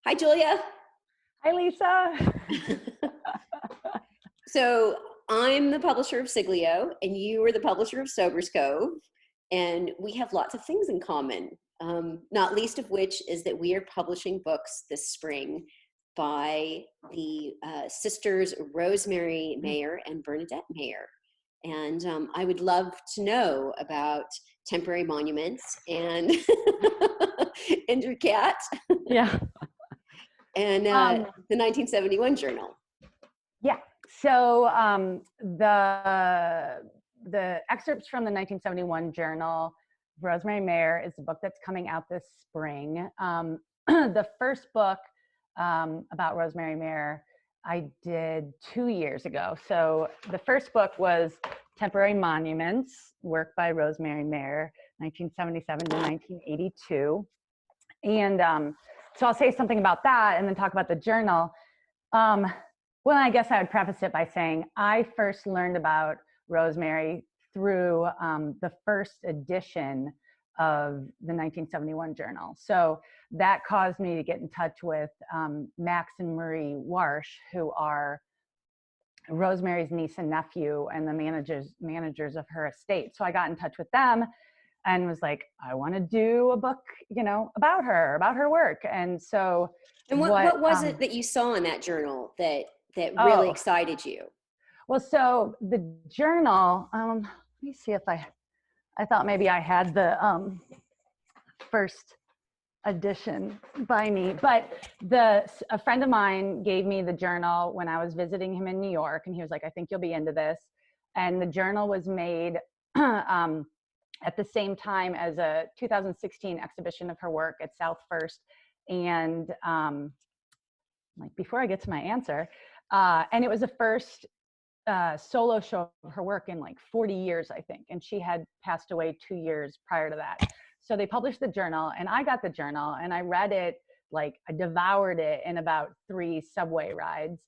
Hi, Julia. Hi, Lisa. So I'm the publisher of Siglio, and you are the publisher of Soberscove, and we have lots of things in common, not least of which is that we are publishing books this spring by the sisters Rosemary Mayer and Bernadette Mayer. And I would love to know about temporary monuments and and your cat. Yeah. And the 1971 journal. Yeah. So the excerpts from the 1971 Journal of Rosemary Mayer is the book that's coming out this spring. The first book about Rosemary Mayer I did 2 years ago. So the first book was Temporary Monuments, work by Rosemary Mayer, 1977 to 1982. And so I'll say something about that and then talk about the journal. Well, I guess I would preface it by saying I first learned about Rosemary through the first edition of the 1971 journal. So that caused me to get in touch with Max and Marie Warsh, who are Rosemary's niece and nephew and the managers of her estate. So I got in touch with them and was like, I want to do a book, about her work. And so and what was it that you saw in that journal that really excited you? Well, so the journal, let me see if I thought maybe I had the first edition by me, but a friend of mine gave me the journal when I was visiting him in New York, and he was like, I think you'll be into this. And the journal was made at the same time as a 2016 exhibition of her work at South First. And like before I get to my answer, and it was the first solo show of her work in like 40 years, I think. And she had passed away 2 years prior to that. So they published the journal, and I got the journal and I read it, like I devoured it in about 3 subway rides.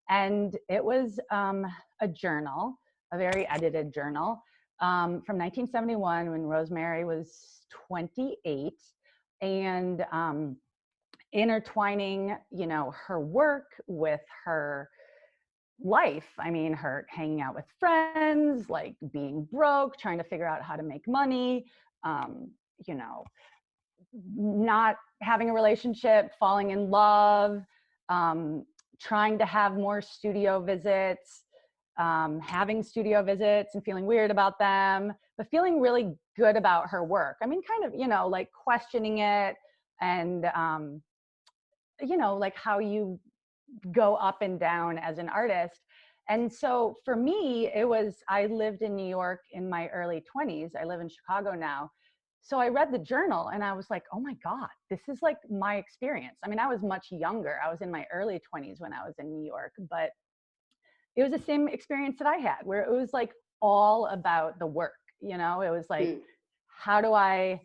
And it was a journal, a very edited journal from 1971 when Rosemary was 28, and intertwining, her work with her life. I mean, her hanging out with friends, like being broke, trying to figure out how to make money, not having a relationship, falling in love, trying to have more studio visits, having studio visits and feeling weird about them, but feeling really good about her work. I mean, kind of, like questioning it and, like how you go up and down as an artist. And so for me, I lived in New York in my early 20s. I live in Chicago now. So I read the journal and I was like, oh my God, this is like my experience. I mean, I was much younger. I was in my early 20s when I was in New York, but it was the same experience that I had, where it was like all about the work. It was like, how do I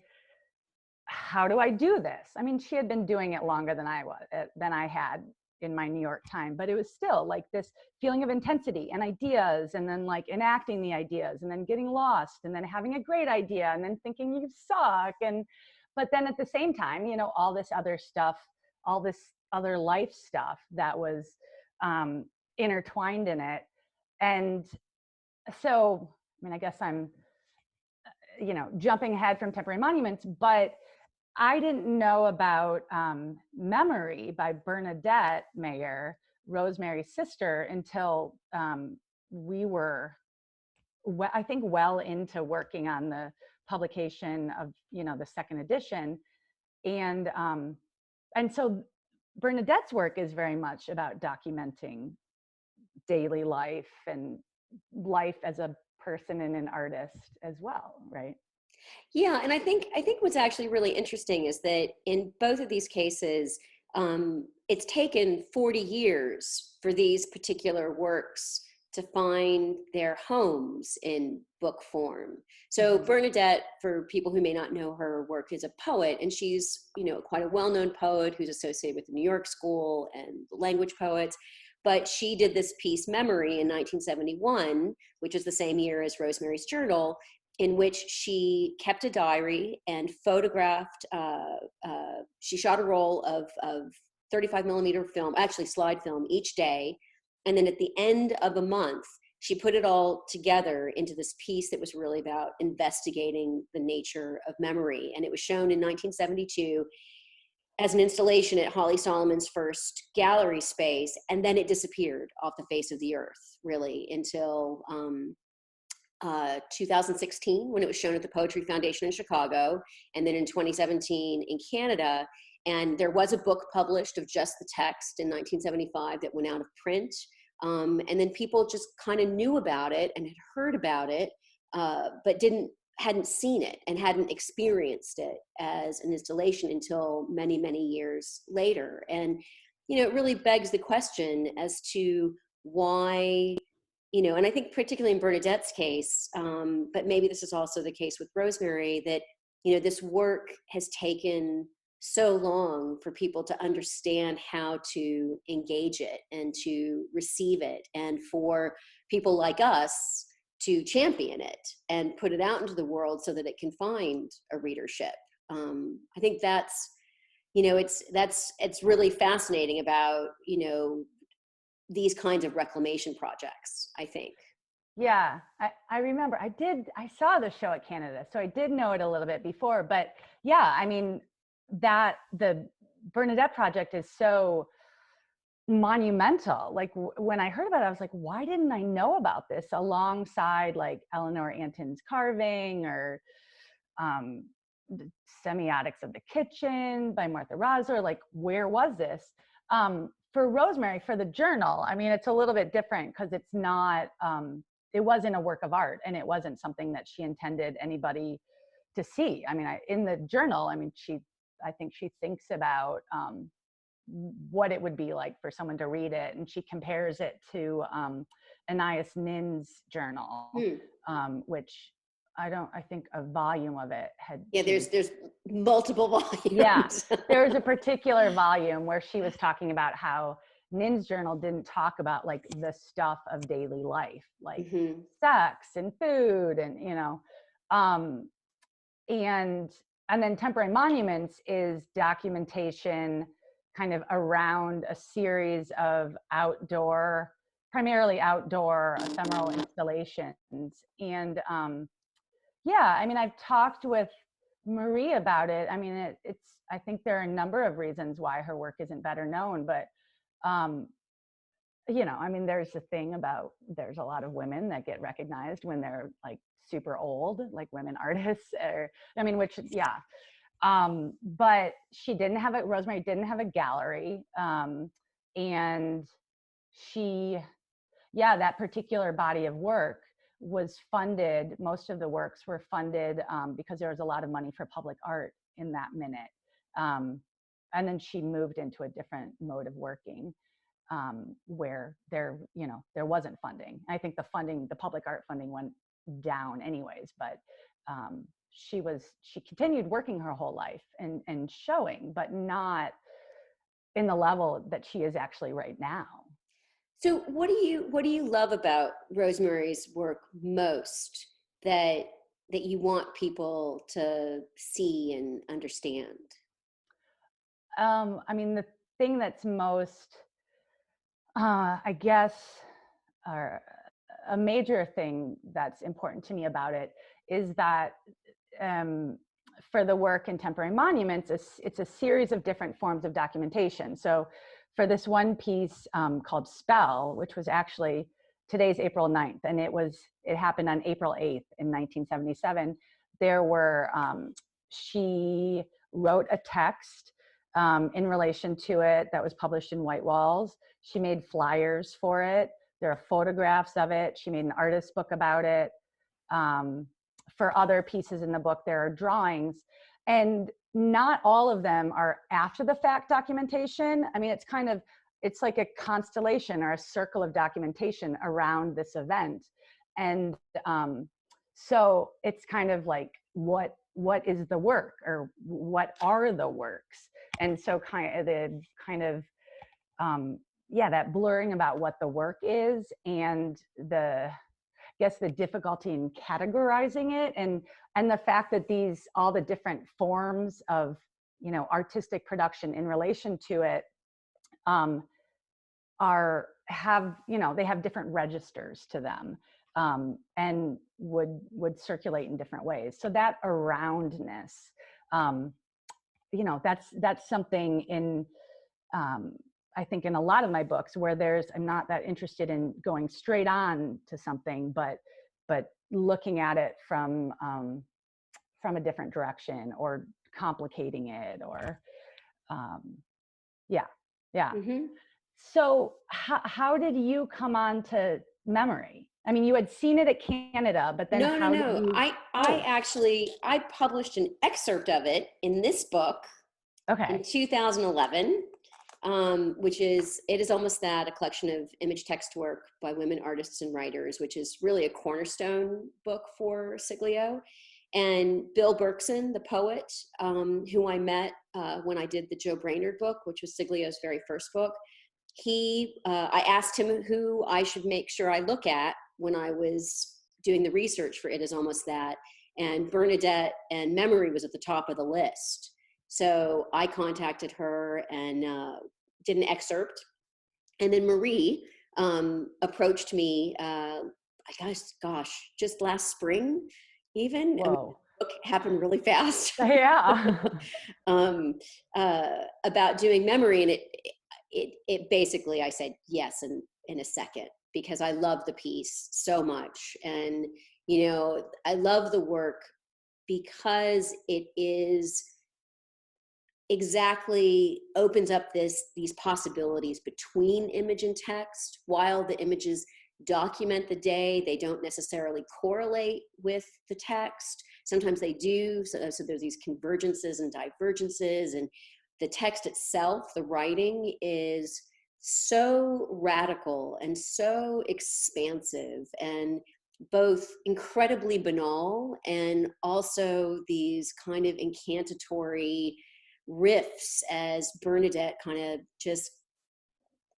do this? I mean, she had been doing it longer than I had in my New York time, but it was still like this feeling of intensity and ideas, and then like enacting the ideas, and then getting lost, and then having a great idea, and then thinking you suck. But then at the same time, all this other stuff, all this other life stuff that was intertwined in it. And so, I mean, I guess I'm, jumping ahead from Temporary Monuments, but I didn't know about Memory by Bernadette Mayer, Rosemary's sister, until we were, I think, well into working on the publication of, the second edition. And so Bernadette's work is very much about documenting daily life and life as a person and an artist as well, right? Yeah, and I think what's actually really interesting is that in both of these cases, it's taken 40 years for these particular works to find their homes in book form. So Bernadette, for people who may not know her work, is a poet, and she's quite a well-known poet who's associated with the New York School and the language poets. But she did this piece, Memory, in 1971, which is the same year as Rosemary's Journal, in which she kept a diary and photographed, she shot a roll of 35 millimeter film, actually slide film each day. And then at the end of a month, she put it all together into this piece that was really about investigating the nature of memory. And it was shown in 1972 as an installation at Holly Solomon's first gallery space. And then it disappeared off the face of the earth, really, until 2016, when it was shown at the Poetry Foundation in Chicago, and then in 2017 in Canada. And there was a book published of just the text in 1975 that went out of print. And then people just kind of knew about it and had heard about it, but hadn't seen it and hadn't experienced it as an installation until many, many years later. And, it really begs the question as to why, and I think particularly in Bernadette's case, but maybe this is also the case with Rosemary, that, this work has taken so long for people to understand how to engage it and to receive it, and for people like us to champion it and put it out into the world so that it can find a readership. I think that's, it's really fascinating about, these kinds of reclamation projects, I think. Yeah, I remember I saw the show at Canada, so I did know it a little bit before, but yeah, I mean, that the Bernadette project is so monumental. Like when I heard about it, I was like, why didn't I know about this alongside like Eleanor Anton's carving, or the Semiotics of the Kitchen by Martha Rosler? Like, where was this? For Rosemary, for the journal, I mean, it's a little bit different because it's not, it wasn't a work of art, and it wasn't something that she intended anybody to see. I mean, in the journal, I mean, I think she thinks about what it would be like for someone to read it, and she compares it to Anais Nin's journal, which I think a volume of it had. Yeah, there's multiple volumes. Yeah, there was a particular volume where she was talking about how Nin's journal didn't talk about like the stuff of daily life, like sex and food, and and then Temporary Monuments is documentation kind of around a series of primarily outdoor ephemeral installations. And yeah, I mean, I've talked with Marie about it. I mean, I think there are a number of reasons why her work isn't better known, but I mean, there's the thing about, there's a lot of women that get recognized when they're like super old, like women artists, which, yeah. But Rosemary didn't have a gallery. And that particular body of work was funded, most of the works were funded because there was a lot of money for public art in that minute. And then she moved into a different mode of working where there wasn't funding. I think the public art funding went down anyways, but she continued working her whole life and showing, but not in the level that she is actually right now. So what do you love about Rosemary's work most that you want people to see and understand? I mean, the thing that's most, I guess, a major thing that's important to me about it is that for the work in Temporary Monuments, it's a series of different forms of documentation. So for this one piece called Spell, which was actually, today's April 9th, and it happened on April 8th in 1977, she wrote a text in relation to it that was published in White Walls. She made flyers for it. There are photographs of it. She made an artist book about it. For other pieces in the book, there are drawings, and not all of them are after the fact documentation. I mean, it's like a constellation or a circle of documentation around this event. And so it's kind of like, what is the work, or what are the works? And so that blurring about what the work is, and the difficulty in categorizing it, and the fact that all the different forms of artistic production in relation to it have, they have different registers to them, and would circulate in different ways. So that aroundness, that's something in, I think in a lot of my books where I'm not that interested in going straight on to something, but looking at it from a different direction, or complicating it, or yeah. Mm-hmm. So how did you come on to memory? I mean, you had seen it at Canada, but then No. did you? I published an excerpt of it in this book in Okay. 2011, it is almost that, a collection of image text work by women artists and writers, which is really a cornerstone book for Siglio. And Bill Berkson, the poet, who I met when I did the Joe Brainerd book, which was Siglio's very first book, I asked him who I should make sure I look at when I was doing the research for It Is Almost That. And Bernadette and Memory was at the top of the list. So I contacted her and did an excerpt. And then Marie approached me, just last spring, even. Whoa. I mean, the book happened really fast. Yeah. About doing Memory. And it basically, I said yes in a second, because I love the piece so much. And, I love the work because it is exactly opens up these possibilities between image and text. While the images document the day, they don't necessarily correlate with the text. Sometimes they do. So there's these convergences and divergences, and the text itself, the writing, is so radical and so expansive, and both incredibly banal and also these kind of incantatory riffs as Bernadette kind of just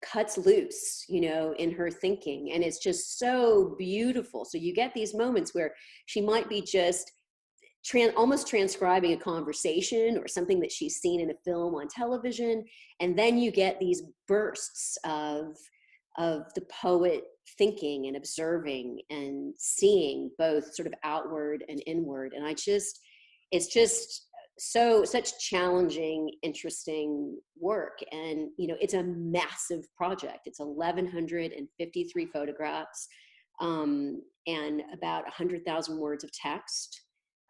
cuts loose, in her thinking. And it's just so beautiful. So you get these moments where she might be just almost transcribing a conversation or something that she's seen in a film on television. And then you get these bursts of the poet thinking and observing and seeing, both sort of outward and inward. And it's just such challenging, interesting work. And, it's a massive project. It's 1,153 photographs, and about 100,000 words of text.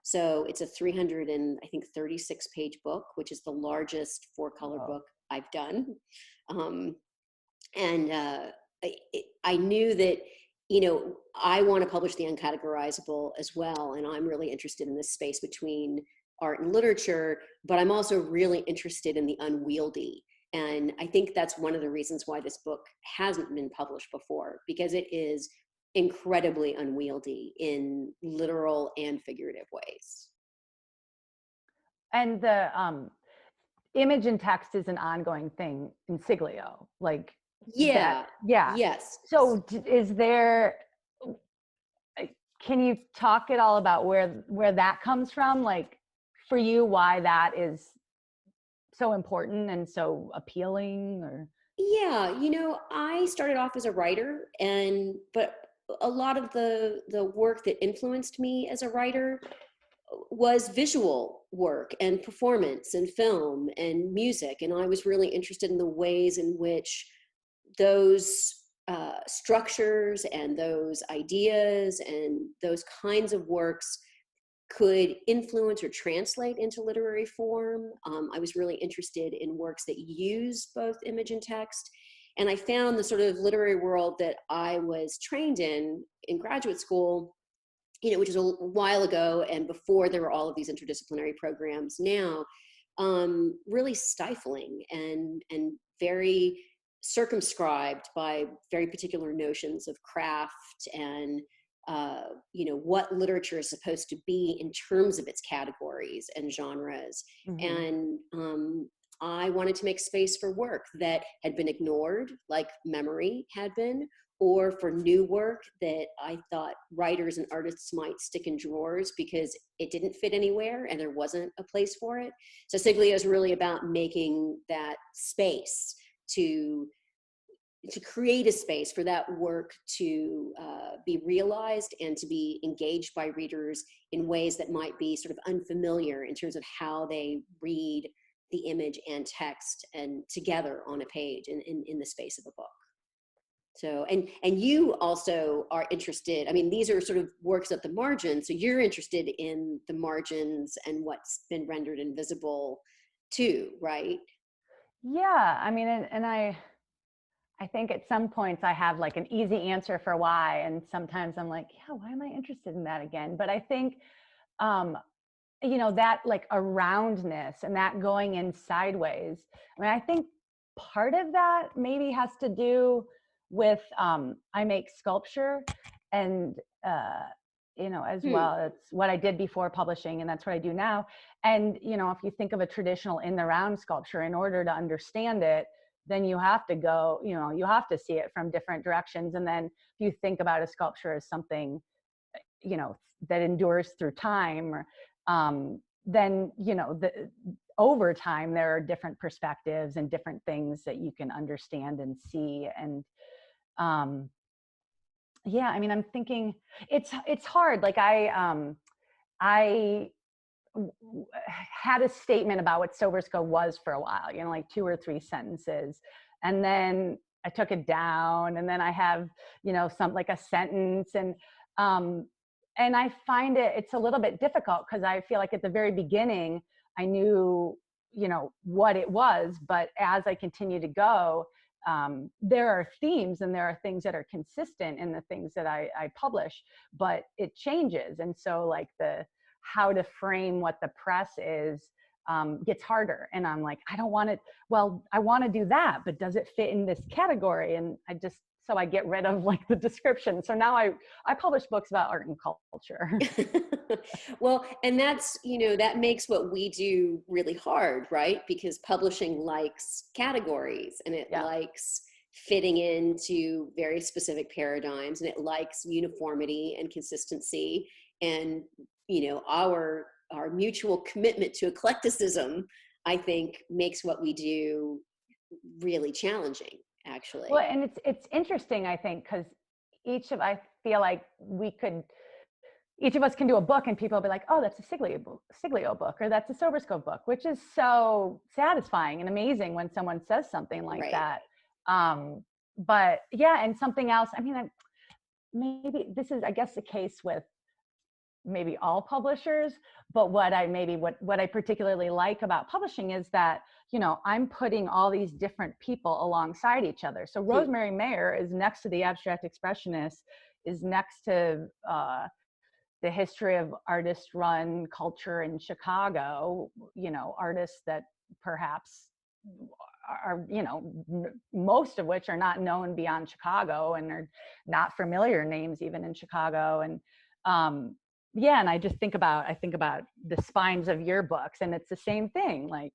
So it's a 336 page book, which is the largest 4-color book I've done. I knew that, I want to publish the uncategorizable as well. And I'm really interested in this space between art and literature, but I'm also really interested in the unwieldy. And I think that's one of the reasons why this book hasn't been published before, because it is incredibly unwieldy in literal and figurative ways. And the image and text is an ongoing thing in Siglio, like yeah. Yes. So is there, can you talk at all about where that comes from, like for you, why that is so important and so appealing? Or yeah, I started off as a writer, but a lot of the work that influenced me as a writer was visual work and performance and film and music. And I was really interested in the ways in which those structures and those ideas and those kinds of works could influence or translate into literary form. I was really interested in works that use both image and text. And I found the sort of literary world that I was trained in graduate school, which is a while ago, and before there were all of these interdisciplinary programs now, really stifling and very circumscribed by very particular notions of craft and what literature is supposed to be in terms of its categories and genres. Mm-hmm. And I wanted to make space for work that had been ignored, like Memory had been, or for new work that I thought writers and artists might stick in drawers because it didn't fit anywhere and there wasn't a place for it. So Siglio is really about making that space to create a space for that work to be realized and to be engaged by readers in ways that might be sort of unfamiliar in terms of how they read the image and text and together on a page in the space of a book. So, and you also are interested, I mean, these are sort of works at the margin, so you're interested in the margins and what's been rendered invisible too, right? Yeah, I mean, and I think at some points I have like an easy answer for why, and sometimes I'm like, yeah, why am I interested in that again? But I think, you know, that like aroundness and that going in sideways. I mean, I think part of that maybe has to do with I make sculpture, and you know, as well, it's what I did before publishing, and that's what I do now. And you know, if you think of a traditional in the round sculpture, in order to understand it, then you have to go, you know, you have to see it from different directions. And then if you think about a sculpture as something, you know, that endures through time, or then, you know, over time there are different perspectives and different things that you can understand and see. And yeah, I mean, I'm thinking it's hard. Like I had a statement about what Soberscove was for a while, you know, like 2 or 3 sentences. And then I took it down, and then I have, you know, some like a sentence. And I find it's a little bit difficult because I feel like at the very beginning, I knew, you know, what it was, but as I continue to go, there are themes and there are things that are consistent in the things that I publish, but it changes. And so like how to frame what the press is gets harder. And I'm like, I don't want it. Well, I want to do that, but does it fit in this category? And so I get rid of like the description. So now I publish books about art and culture. Well, and that's, you know, that makes what we do really hard, right? Because publishing likes categories, and it likes fitting into very specific paradigms, and it likes uniformity and consistency. And, you know, our mutual commitment to eclecticism, I think, makes what we do really challenging, actually. Well, and it's interesting, I think, because I feel like each of us can do a book and people will be like, oh, that's a siglio book, or that's a Soberscove book, which is so satisfying and amazing when someone says something like that. But yeah, and something else, I mean, maybe this is, I guess, the case with maybe all publishers, but what I particularly like about publishing is that, you know, I'm putting all these different people alongside each other. So Rosemary Mayer is next to the abstract expressionists, is next to the history of artist-run culture in Chicago, you know, artists that perhaps are, you know, most of which are not known beyond Chicago and are not familiar names even in Chicago. And yeah, and I think about the spines of your books, and it's the same thing, like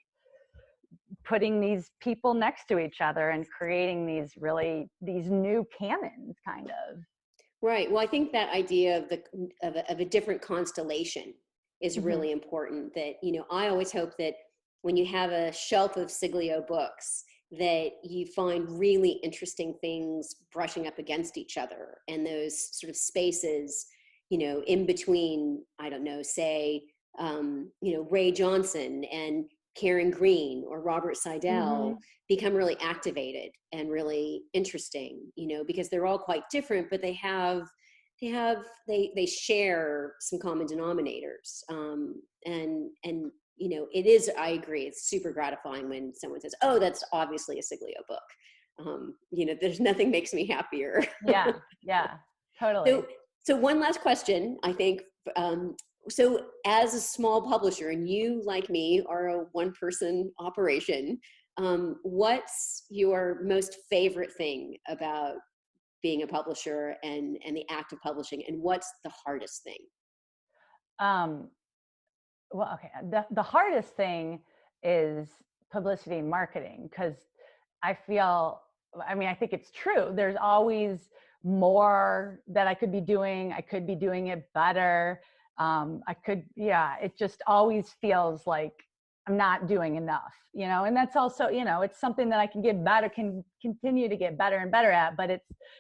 putting these people next to each other and creating these new canons, kind of. Right. Well, I think that idea of a different constellation is really important. That, you know, I always hope that when you have a shelf of siglio books, that you find really interesting things brushing up against each other, and those sort of spaces, you know, in between, I don't know, say, you know, Ray Johnson and Karen Green or Robert Seidel become really activated and really interesting, you know, because they're all quite different, but they share some common denominators. And, you know, it is, I agree, it's super gratifying when someone says, oh, that's obviously a siglio book. You know, there's nothing makes me happier. Yeah, totally. So one last question, I think. So as a small publisher, and you, like me, are a one-person operation, what's your most favorite thing about being a publisher and the act of publishing, and what's the hardest thing? Well, okay, the hardest thing is publicity and marketing, because I think it's true. There's always more that I could be doing. I could be doing it better. It just always feels like I'm not doing enough, you know, and that's also, you know, it's something that I can get better, can continue to get better and better at, but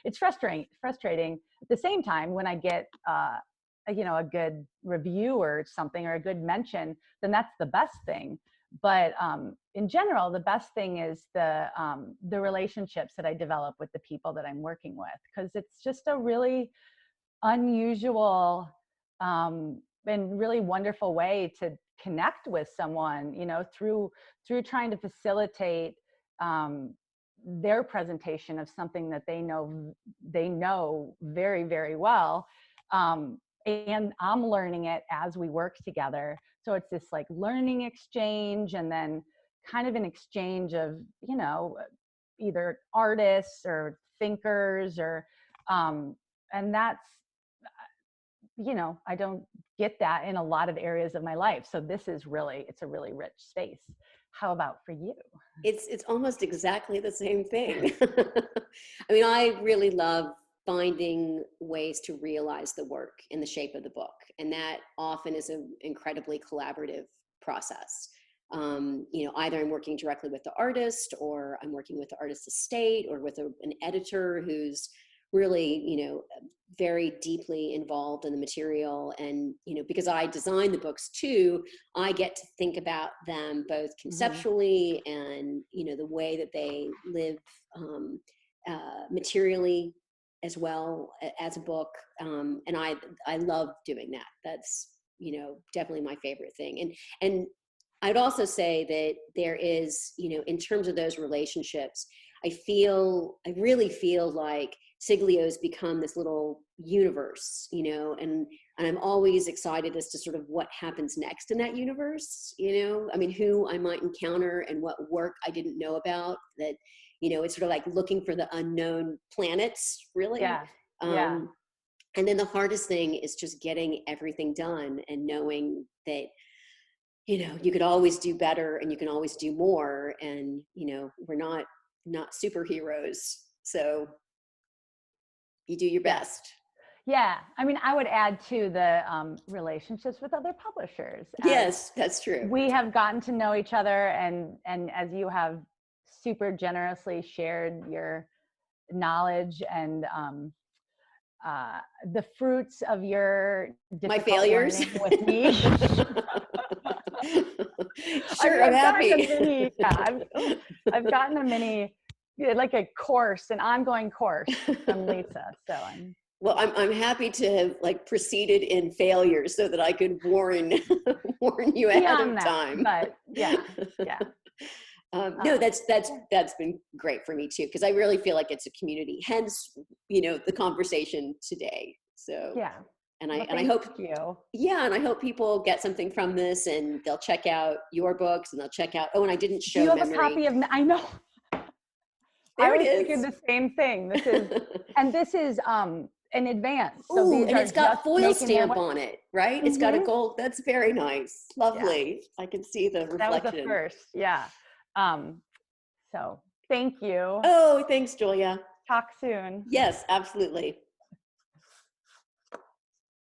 it's frustrating at the same time when I get, you know, a good review or something, or a good mention, then that's the best thing. But in general, the best thing is the relationships that I develop with the people that I'm working with, because it's just a really unusual and really wonderful way to connect with someone, you know, through trying to facilitate their presentation of something that they know very, very well. And I'm learning it as we work together. So it's this like learning exchange, and then kind of an exchange of, you know, either artists or thinkers, or and that's, you know, I don't get that in a lot of areas of my life. So this is really, it's a really rich space. How about for you? It's almost exactly the same thing. I mean, I really love finding ways to realize the work in the shape of the book. And that often is an incredibly collaborative process. You know, either I'm working directly with the artist, or I'm working with the artist's estate, or with an editor who's really, you know, very deeply involved in the material. And, you know, because I design the books too, I get to think about them both conceptually and, you know, the way that they live materially as well as a book. And I love doing that. That's, you know, definitely my favorite thing. And I'd also say that there is, you know, in terms of those relationships, I really feel like Siglio's become this little universe, you know, and I'm always excited as to sort of what happens next in that universe, you know, I mean, who I might encounter and what work I didn't know about. That, you know, it's sort of like looking for the unknown planets, really. Yeah. Yeah. And then the hardest thing is just getting everything done and knowing that, you know, you could always do better and you can always do more. And, you know, we're not superheroes. So you do your best. Yeah. I mean, I would add to the relationships with other publishers. Yes, that's true. We have gotten to know each other, and as you have super generously shared your knowledge and the fruits of your my failures with me. Sure, I'm happy. I've gotten a mini, like a course, an ongoing course from Lisa. So I'm happy to have like proceeded in failure so that I could warn you ahead of time. But yeah. No, that's been great for me too, because I really feel like it's a community. Hence, you know, the conversation today. So yeah. And I hope and I hope people get something from this, and they'll check out your books, and they'll check out. Oh, and I didn't show. You have a copy of? I know. There I was it is. thinking the same thing. This is in advance. So and it's got foil stamp on it, right? It's got a gold. That's very nice. Lovely. Yeah. I can see the reflection. That was the first. Yeah. So thank you. Oh, thanks, Julia. Talk soon. Yes, absolutely.